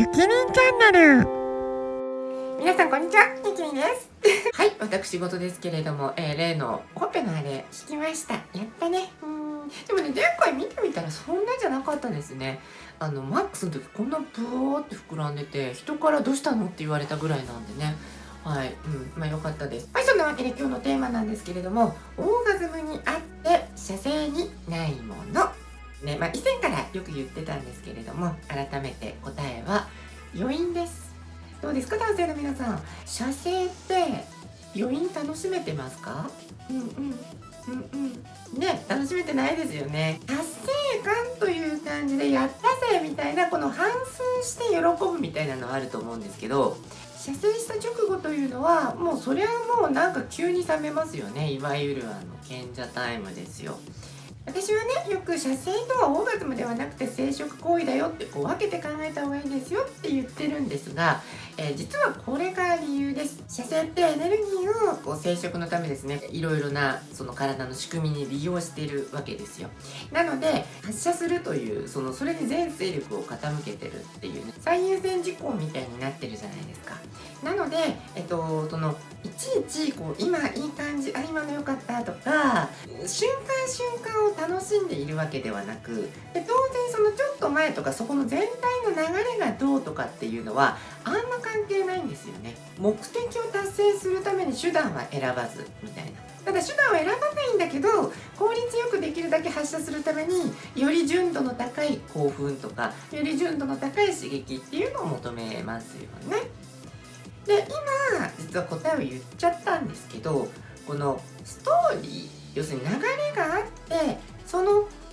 ゆきりんチャンネル。皆さんこんにちは、ゆきりんですはい、私事ですけれども、例のほっぺのあれ聞きました。やったね。でもね、前回見てみたらそんなじゃなかったですね。マックスの時こんなブワーって膨らんでて、人からどうしたのって言われたぐらいなんでね。はい、まあ良かったです。はい、そんなわけで今日のテーマなんですけれども、オーガズムにあって射精にないもの。ね、以前からよく言ってたんですけれども、改めて答えは余韻です。どうですか、男性の皆さん。射精って余韻楽しめてますか？ね、楽しめてないですよね。達成感という感じでやったぜみたいな、この反芻して喜ぶみたいなのはあると思うんですけど、射精した直後というのはもうそれはもうなんか急に冷めますよね。いわゆる賢者タイムですよ。私はね、よく射精とはオーガズムではなくて生殖行為だよって分けて考えた方がいいですよって言ってるんですが、実はこれが理由です。射精ってエネルギーを生殖のためですね、いろいろなその体の仕組みに利用しているわけですよ。なので発射するというそれに全勢力を傾けてるっていうね、最優先事項みたいになってるじゃないですか。なので、いちいち今いい感じ、今の良かったとか瞬間瞬間を楽しんでいるわけではなく、で当然ちょっと前とかそこの全体の流れがどうとかっていうのはあんま関係ないんですよね。目的を達成するために手段は選ばずみたいな。ただ手段を選ばないんだけど、効率よくできるだけ発射するためにより純度の高い興奮とかより純度の高い刺激っていうのを求めますよね。で今実は答えを言っちゃったんですけど、このストーリー、要するに流れがあって、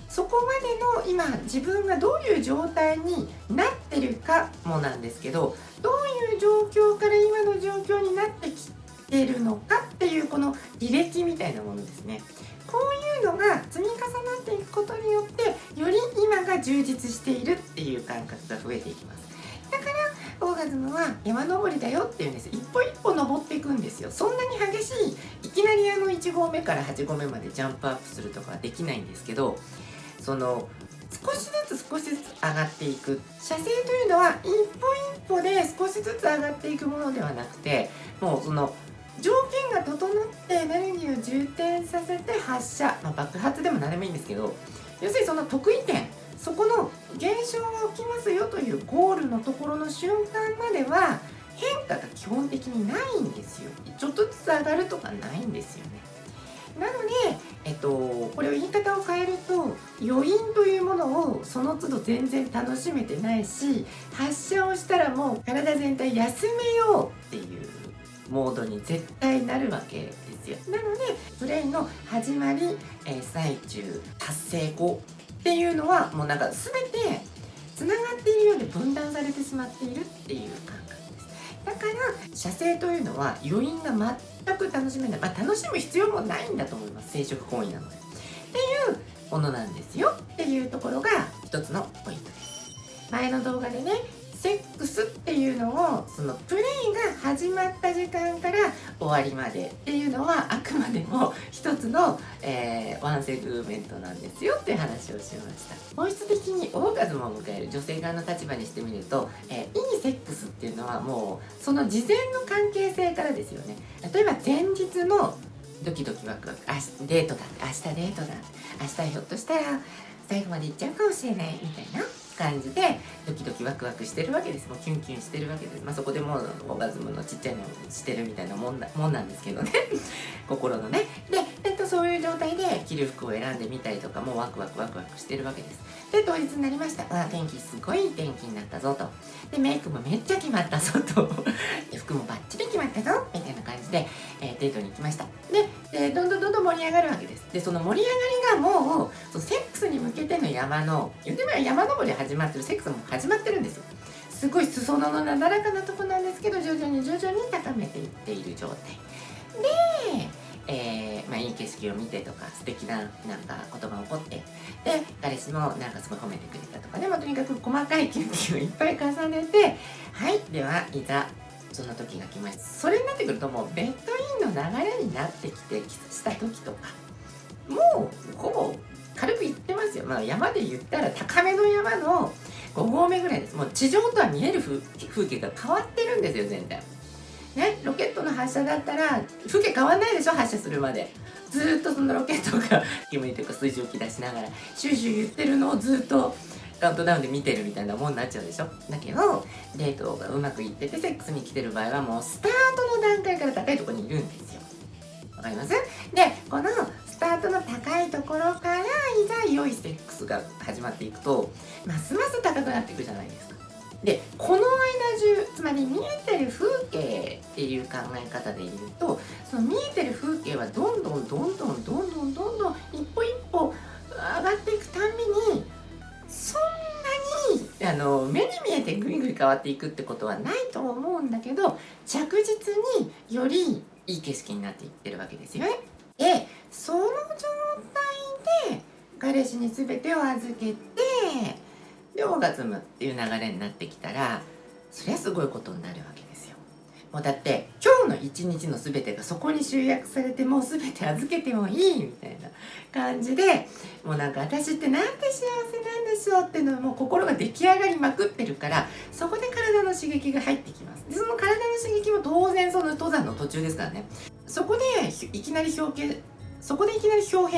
そこまでの今自分がどういう状態になってるかもなんですけど、どういう状況から今の状況になってきてるのかっていうこの履歴みたいなものですね。こういうのが積み重なっていくことによってより今が充実しているっていう感覚が増えていきます。だからオーガズムは山登りだよっていうんです。一歩一歩登っていくんですよ。そんなに激しい、いきなり1合目から8合目までジャンプアップするとかはできないんですけど、少しずつ上がっていく。射精というのは一歩一歩で少しずつ上がっていくものではなくて、もう条件が整ってエネルギーを充填させて発射、爆発でも何でもいいんですけど、要するにその得意点、そこの現象が起きますよというゴールのところの瞬間までは変化が基本的にないんですよ。ちょっとずつ上がるとかないんですよね。なので、これを言い方を変えると、余韻というものをその都度全然楽しめてないし、発射をしたらもう体全体休めようっていうモードに絶対なるわけですよ。なのでプレイの始まり、最中、達成後っていうのはもうなんか全てつながっているようで分断されてしまっているっていう感覚です。だから射精というのは余韻が全く楽しめない、楽しむ必要もないんだと思います。生殖行為なのでっていうものなんですよっていうところが一つのポイントです。前の動画でね、セックスっていうのをプレイが始まった時間から終わりまでっていうのはあくまでも一つの、ワンセグメントなんですよっていう話をしました。本質的にオーガズムを迎える女性側の立場にしてみると、いいセックスっていうのはもうその事前の関係性からですよね。例えば前日のドキドキワクワク、デートだって、明日デートだって、明日ひょっとしたら最後まで行っちゃうかもしれないみたいな感じでドキドキワクワクしてるわけです。もうキュンキュンしてるわけです。そこでもうオーガズムのちっちゃいのをしてるみたいなもんなんですけどね心のね。で、そういう状態で着る服を選んでみたりとかもワクワクしてるわけです。で、当日になりました。天気すごいいい天気になったぞと。で、メイクもめっちゃ決まったぞとで、服もバッチリ決まったぞみたいな感じで、デートに行きました。で、どんどん盛り上がるわけです。で、その盛り上がりがもうセックスに向けての言ってみれば山登り始まってる、セックスも始まってるんですよ。すごい裾野のなだらかなとこなんですけど、徐々に高めていっている状態で、いい景色を見てとか素敵なことが起こって、で彼氏もすごい褒めてくれたとかでも、とにかく細かいキュンキュンをいっぱい重ねて、はい、ではいざその時が来ました。それになってくるともうベッドインの流れになってきて、キスした時とかもうほぼ軽く言ってますよ。山で言ったら高めの山の5合目ぐらいです。もう地上とは見える風景が変わってるんですよ、全然。ね、ロケットの発射だったら風景変わんないでしょ、発射するまで。ずーっとそのロケットが煙というか水蒸気出しながらシューシュー言ってるのをずっとカウントダウンで見てるみたいなもんになっちゃうでしょ。だけどデートがうまくいっててセックスに来てる場合はもうスタートの段階から高いところにいるんですよ。わかります？でこのスタートの高いところからいざ良いセックスが始まっていくとますます高くなっていくじゃないですか。でこの間中、つまり見えてる風景っていう考え方で言うと、その見えてる風景はどんどん一歩一歩上がっていくたんびにそんなに目に見えてぐいぐい変わっていくってことはないと思うんだけど、着実によりいい景色になっていってるわけですよね。でその状態で彼氏に全てを預けてでオーガズムっていう流れになってきたら、そりゃすごいことになるわけですよ。もうだって今日の一日の全てがそこに集約されて、もう全て預けてもいいみたいな感じで、もうなんか私ってなんて幸せなんでしょうっていうのはもう心が出来上がりまくってるから、そこで体の刺激が入ってきます。でその体の刺激も当然その登山の途中ですからね。そこでいきなり表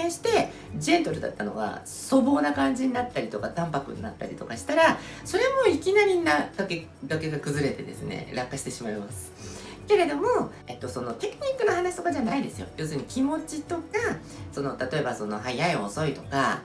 現してジェントルだったのが粗暴な感じになったりとか淡白になったりとかしたら、それもいきなり崖が崩れてですね、落下してしまいます。けれども、そのテクニックの話とかじゃないですよ。要するに気持ちとか、例えば早い遅いとか、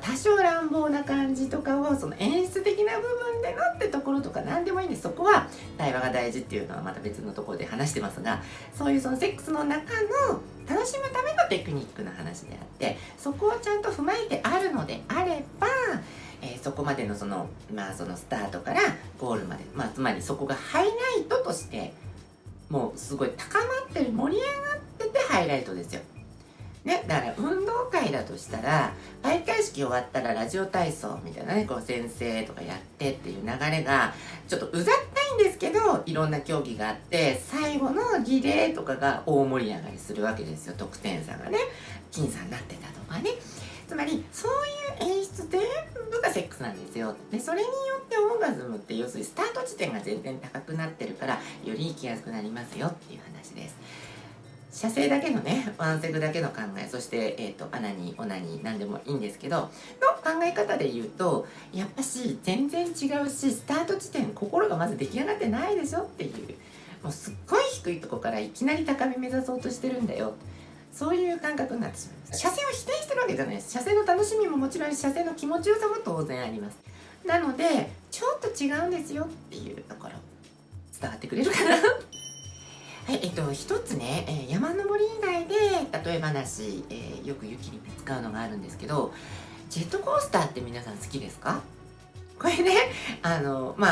多少乱暴な感じとかをその演出的な部分でのってところとか何でもいいんです。そこは対話が大事っていうのはまた別のところで話してますが、そういうそのセックスの中の楽しむためのテクニックの話であって、そこをちゃんと踏まえてあるのであれば、そこまでのそのスタートからゴールまで、つまりそこがハイライトとしてもうすごい高まってる、盛り上がっててハイライトですよ。ね、だから運動会だとしたら開会式終わったらラジオ体操みたいなね、こう先生とかやってっていう流れがちょっとうざったいんですけど、いろんな競技があって最後のリレーとかが大盛り上がりするわけですよ。得点差がね僅差になってたとかね。つまりそういう演出全部がセックスなんですよ。でそれによってオーガズムって要するにスタート地点が全然高くなってるから、より生きやすくなりますよっていう話です。射精だけのね、ワンセグだけの考え、そして、アナニー、オナニー、なんでもいいんですけど、の考え方で言うと、やっぱし全然違うし、スタート地点、心がまず出来上がってないでしょっていう、もうすっごい低いとこからいきなり高み目指そうとしてるんだよ。そういう感覚になってしまいます。射精を否定してるわけじゃないです。射精の楽しみももちろん、射精の気持ちよさも当然あります。なので、ちょっと違うんですよっていうところ、伝わってくれるかなはい、一つね、山登り以外で例え話、よく雪に使うのがあるんですけど、ジェットコースターって皆さん好きですか？これね、なんか男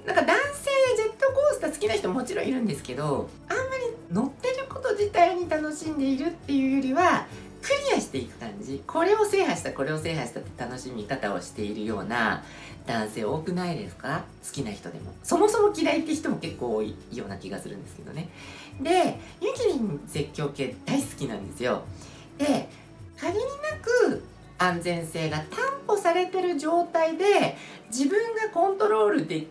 性でジェットコースター好きな人もちろんいるんですけど、あんまり乗ってること自体に楽しんでいるっていうよりは、クリアしていく感じ、これを制覇したって楽しみ方をしているような男性多くないですか？好きな人でも。そもそも嫌いって人も結構多いような気がするんですけどね。で、ゆきりん絶叫系大好きなんですよ。で、限りなく安全性が担保されてる状態で自分がコントロールで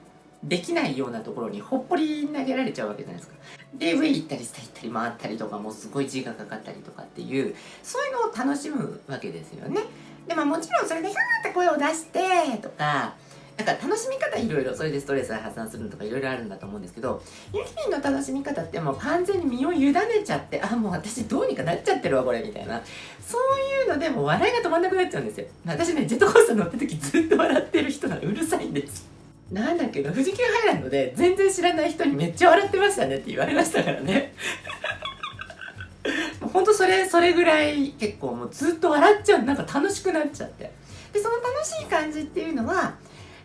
きないようなところにほっぽり投げられちゃうわけじゃないですか。で上行ったり下行ったり回ったりとか、もうすごい G がかかったりとかっていう、そういうのを楽しむわけですよね。でもちろんそれでヒャーって声を出してとか、なんか楽しみ方いろいろ、それでストレスが発散するのとかいろいろあるんだと思うんですけど、ゆきりんの楽しみ方ってもう完全に身を委ねちゃって、もう私どうにかなっちゃってるわこれみたいな、そういうのでもう笑いが止まんなくなっちゃうんですよ。私ね、ジェットコースター乗った時ずっと笑ってる人がうるさいんです。なんだけど富士急ハイランドで全然知らない人にめっちゃ笑ってましたねって言われましたからねもうほんとそれぐらい結構もうずっと笑っちゃう、なんか楽しくなっちゃって、でその楽しい感じっていうのは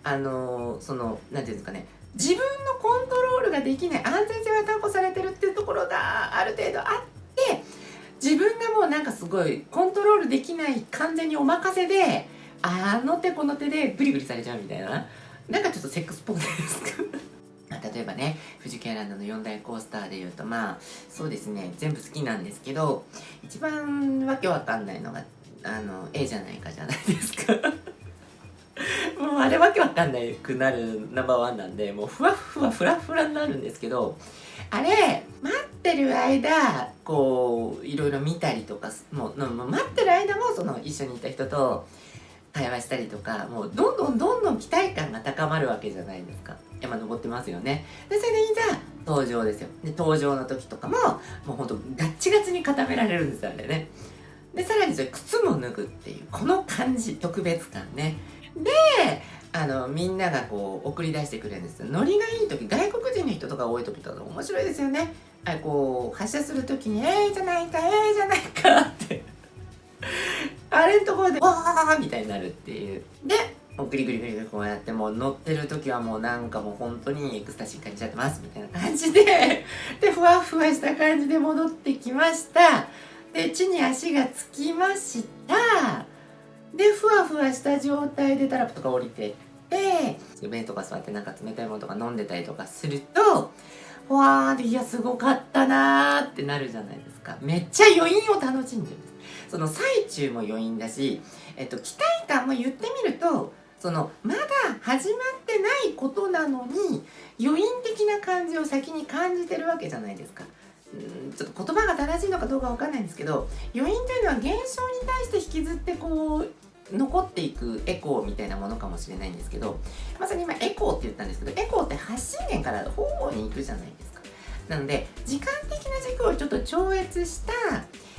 なんていうんですかね、自分のコントロールができない、安全性が担保されてるっていうところがある程度あって、自分がもうなんかすごいコントロールできない、完全にお任せであの手この手でグリグリされちゃうみたいな、なんかちょっとセックスっぽくないですか例えばね、富士急ハイランドの4大コースターでいうと、そうですね、全部好きなんですけど、一番わけわかんないのがA じゃないかじゃないですかもうあれわけわかんないくなるナンバーワンなんで、もうふわふわフラフラになるんですけど、あれ待ってる間こういろいろ見たりとか、もう待ってる間もその一緒にいた人と会話したりとか、もうどんどん期待感が高まるわけじゃないですか。山登ってますよね。でそれでいざ登場ですよ。で登場の時とかももうほんとガッチガチに固められるんですよあれね。でさらにそれ靴も脱ぐっていうこの感じ、特別感ね。でみんながこう送り出してくれるんですよ。ノリがいい時、外国人の人とか多い時とか面白いですよね。こう発車する時にじゃないかじゃないかってあれのところでわーみたいになるっていう。でグリグリグリグリこうやってもう乗ってる時はもうなんかもう本当にエクスタシー感じちゃってますみたいな感じででふわふわした感じで戻ってきました。で地に足がつきました。でふわふわした状態でタラップとか降りてってベンとか座ってなんか冷たいものとか飲んでたりとかすると、わーでいやすごかったなーってなるじゃないですか。めっちゃ余韻を楽しんでるんです。その最中も余韻だし、期待感も言ってみるとそのまだ始まってないことなのに余韻的な感じを先に感じてるわけじゃないですか。ちょっと言葉が正しいのかどうかわかんないんですけど、余韻というのは現象に対して引きずってこう残っていくエコーみたいなものかもしれないんですけど、まさに今エコーって言ったんですけど、エコーって発信源から方々に行くじゃないですか。なので時間的な軸をちょっと超越した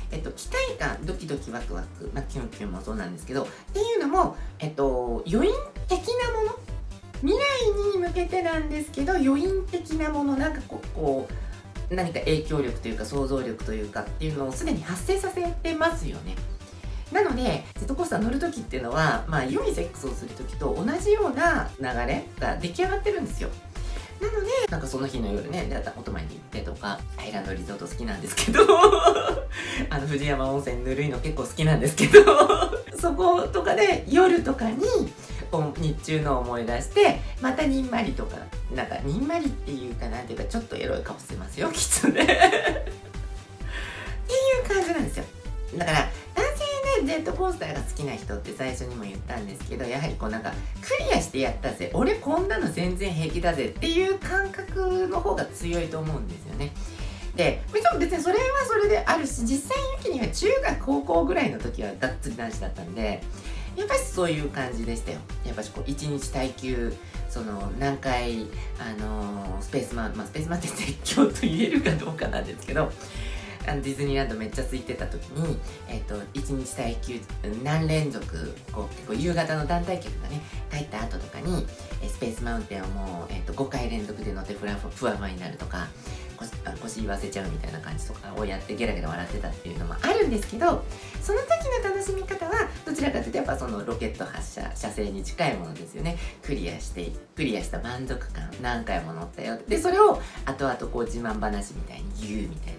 期待感、ドキドキワクワク、キュンキュンもそうなんですけどっていうのも、余韻的なもの、未来に向けてなんですけど余韻的なもの、なんかこう何か影響力というか想像力というかっていうのをすでに発生させてますよね。なのでジェットコースター乗る時っていうのは、良いセックスをする時と同じような流れが出来上がってるんですよ。なのでなんかその日の夜ね、お泊まりに行ってとか、アイランドリゾート好きなんですけど藤山温泉ぬるいの結構好きなんですけどそことかで夜とかに日中の思い出してまたにんまりとか、なんかにんまりっていうかなんていうかちょっとエロい顔してますよきっとねっていう感じなんですよ。だから男性でジェットコースターが好きな人って最初にも言ったんですけど、やはりこうなんかクリアしてやったぜ、俺こんなの全然平気だぜっていう感覚の方が強いと思うんですよね。で別にそれはそれであるし、実際ゆきには中学高校ぐらいの時はがっつり男子だったんで、やっぱりそういう感じでしたよ。やっぱりこう1日耐久その何回スペースマウンテン絶叫と言えるかどうかなんですけど、ディズニーランドめっちゃ空いてた時に、1日耐久何連続結構夕方の団体客がね帰った後とかにスペースマウンテンをもう、5回連続で乗ってふわふわになるとか、腰言わせちゃうみたいな感じとかをやってゲラゲラ笑ってたっていうのもあるんですけど、その時の楽しみ方はどちらかというとやっぱそのロケット発射射星に近いものですよね。クリアした満足感、何回も乗ったよで、それを後々こう自慢話みたいに言うみたい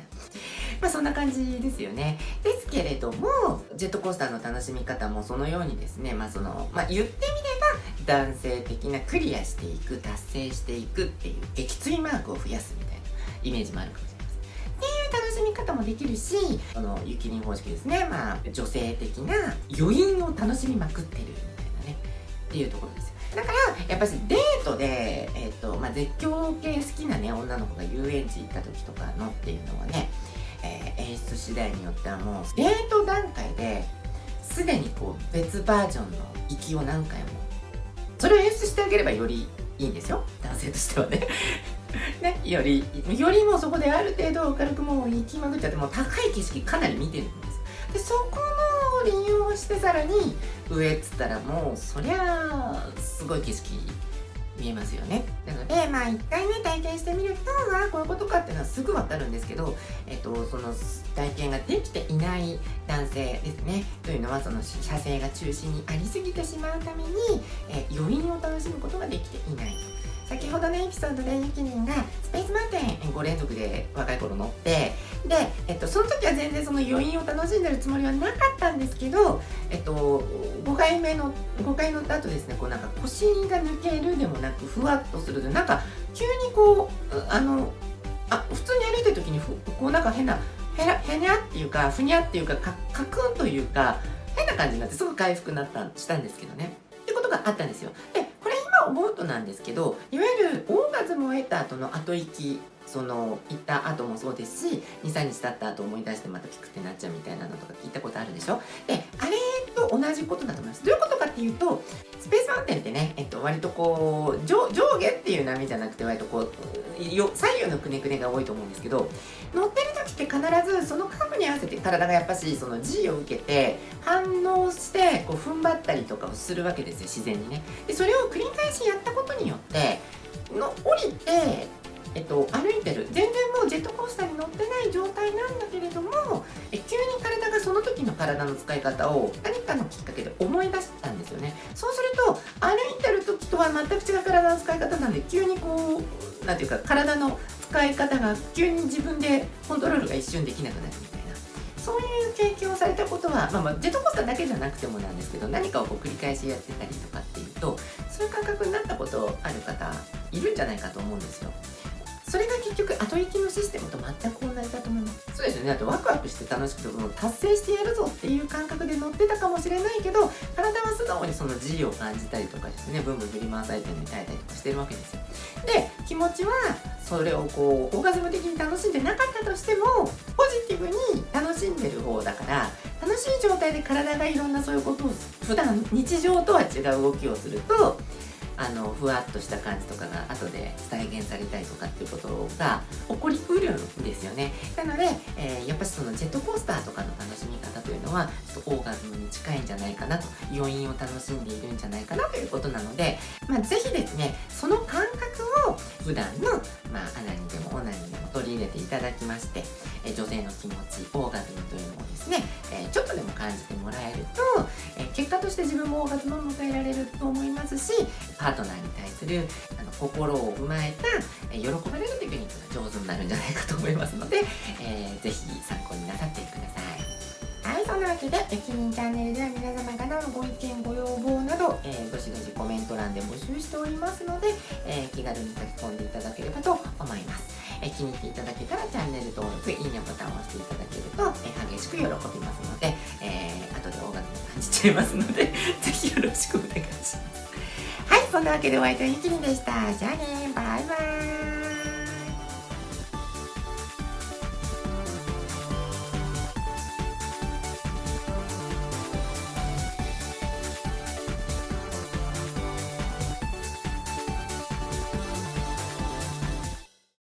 な、そんな感じですよね。ですけれどもジェットコースターの楽しみ方もそのようにですね、言ってみれば男性的なクリアしていく、達成していくっていう撃墜マークを増やすみたいなイメージもあるかもしれませんっていう楽しみ方もできるし、このゆきりん方式ですね、女性的な余韻を楽しみまくってるみたいなねっていうところですよ。だからやっぱりデートで、絶叫系好きなね女の子が遊園地行った時とかのっていうのはね、演出次第によってはもうデート段階ですでにこう別バージョンの行きを何回もそれを演出してあげればよりいいんですよ、男性としてはねね、よりもうそこである程度軽くもう行きまくっちゃって、もう高い景色かなり見てるんです。でそこの利用してさらに上っつったらもうそりゃすごい景色見えますよね。なので1回目体験してみるとこういうことかっていうのはすぐ分かるんですけど、その体験ができていない男性ですねというのはその射精が中心にありすぎてしまうために、余韻を楽しむことができていないと。先ほどのエピソードでゆきりんがスペースマウンテン5連続で若い頃乗ってで、その時は全然その余韻を楽しんでるつもりはなかったんですけど、5回乗った後ですね、こうなんか腰が抜けるでもなくふわっとするで、なんか急にこう普通に歩いてる時にこうなんかへにゃっていうかふにゃっていうかカクンというか変な感じになってすぐ回復したんですけどねってことががあったんですよ。でこれ今思うとなんですけど、いわゆるオーガズムを得た後の後息、その行った後もそうですし、23日経った後思い出してまたピクってなっちゃうみたいなのとか聞いたことあるでしょ。であれと同じことだと思います。どういうことかっていうと、スペースマウンテンってね、割とこう上下っていう波じゃなくて、割とこう左右のくねくねが多いと思うんですけど、乗ってる時って必ずそのカーブに合わせて体がやっぱしその G を受けて反応してこう踏ん張ったりとかをするわけですよ、自然にね。でそれを繰り返しやったことによって降りて歩いてる、全然もうジェットコースターに乗ってない状態なんだけれども、急に体がその時の体の使い方を何かのきっかけで思い出したんですよね。そうすると歩いてる時とは全く違う体の使い方なんで、急にこうなんていうか体の使い方が急に自分でコントロールが一瞬できなくなるみたいな、そういう経験をされたことは、ジェットコースターだけじゃなくてもなんですけど、何かをこう繰り返しやってたりとかっていうと、そういう感覚になったことある方いるんじゃないかと思うんですよ。それが結局後行きのシステムと全く同じだと思います。そうですよね。あとワクワクして楽しくてもう達成してやるぞっていう感覚で乗ってたかもしれないけど、体は素直にその G を感じたりとかしてね、ブンブン振り回されてるのに耐えたりとかしてるわけですよ。で気持ちはそれをこうオーガズム的に楽しんでなかったとしても、ポジティブに楽しんでる方だから、楽しい状態で体がいろんなそういうことを普段日常とは違う動きをすると、ふわっとした感じとかが後で再現されたりとかっていうことが起こりうるんですよね。なので、やっぱりそのジェットコースターとかの楽しみ方というのはちょっとオーガズムに近いんじゃないかなと、余韻を楽しんでいるんじゃないかなということなので、ぜひですねその感覚を普段の、アナにでもオナにでも取り入れていただきまして、女性の気持ちオーガズムというのをですね、ちょっとでも感じてもらえると、結果として自分もオーガズムを迎えられると思いますし、パートナーに対する心を踏まえた喜ばれるテクニックが上手になるんじゃないかと思いますので、ぜひ参考になさってください。はい、そんなわけでキリンチャンネルでは皆様からのご意見ご要望など、どしどしコメント欄で募集しておりますので、気軽に書き込んでいただければと思います。気に入っていただけたらチャンネル登録、いいねボタンを押していただけると、激しく喜びますので、後でオーガズム感じちゃいますのでぜひよろしくお願いします。はい、そんなわけでお相手はゆきりんでした。じゃあね、バイバーイ。